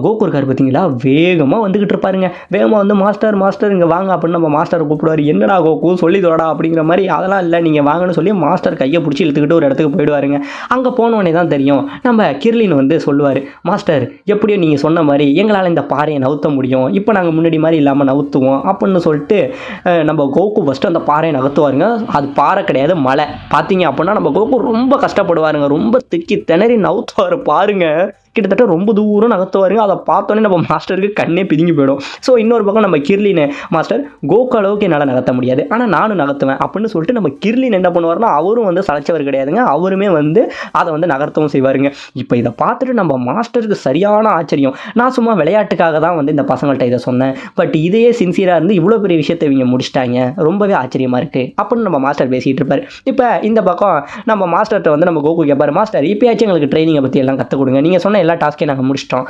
Coco இருக்கார் பார்த்தீங்களா, வேகமாக வந்துக்கிட்டு இருப்பாருங்க. வேகமாக வந்து மாஸ்டர் மாஸ்டர் இங்கே வாங்க அப்படின்னு நம்ம மாஸ்டரை கூப்பிடுவார். என்னடா கோகு சொல்லி தோடா அப்படிங்கிற மாதிரி. அதெல்லாம் இல்லை, நீங்கள் வாங்கன்னு சொல்லி மாஸ்டர் கையை பிடிச்சி இழுத்துக்கிட்டு ஒரு இடத்துக்கு போயிடுவாருங்க. அங்கே போனோடனே தான் தெரியும், நம்ம கிர்லின் வந்து சொல்லுவார், மாஸ்டர் எப்படியும் நீங்கள் சொன்ன மாதிரி எங்களால் இந்த பாறையை நவுத்த முடியும், இப்போ நாங்கள் முன்னாடி மாதிரி இல்லாமல் நவுத்துவோம் அப்படின்னு சொல்லிட்டு நம்ம கோகு ஃபஸ்ட்டு அந்த பாறையை நகர்த்துவாருங்க. அது பாறை கிடையாது, மலை. பார்த்தீங்க அப்படின்னா நம்ம கோகு ரொம்ப கஷ்டப்படுவாருங்க, ரொம்ப திக்கி திணறி நவுத்துவார் பாருங்க. கிட்டத்தட்ட ரொம்ப தூரம் நகர்த்துவாருங்க. அதை பார்த்தோன்னே நம்ம மாஸ்டருக்கு கண்ணே பிதுங்கி போயிடும். ஸோ இன்னொரு பக்கம் நம்ம கிர்லின், மாஸ்டர் கோகு அளவுக்கு என்னால் நகர்த்த முடியாது, ஆனால் நானும் நகர்த்துவேன் அப்படின்னு சொல்லிட்டு நம்ம கிர்லின் என்ன பண்ணுவார்னா, அவரும் வந்து சளைச்சவர் கிடையாதுங்க, அவருமே வந்து அதை வந்து நகர்த்தவும் செய்வாருங்க. இப்போ இதை பார்த்துட்டு நம்ம மாஸ்டருக்கு சரியான ஆச்சரியம். நான் சும்மா விளையாட்டுக்காக தான் வந்து இந்த பசங்கள்கிட்ட இதை சொன்னேன், பட் இதையே சின்சியராக இருந்து இவ்வளோ பெரிய விஷயத்தை இவங்க முடிச்சிட்டாங்க, ரொம்பவே ஆச்சரியமாக இருக்குது அப்படின்னு நம்ம மாஸ்டர் பேசிகிட்டு இருப்பார். இப்போ இந்த பக்கம் நம்ம மாஸ்டர்கிட்ட வந்து நம்ம கோகு கேட்பார், மாஸ்டர் இப்போயாச்சும் எங்களுக்கு ட்ரைனிங்கை பற்றி எல்லாம் கற்றுக் கொடுங்க, நீங்கள் சொன்ன எல்லா டாஸ்க்கையும் நாங்கள் முடிச்சிட்டோம்.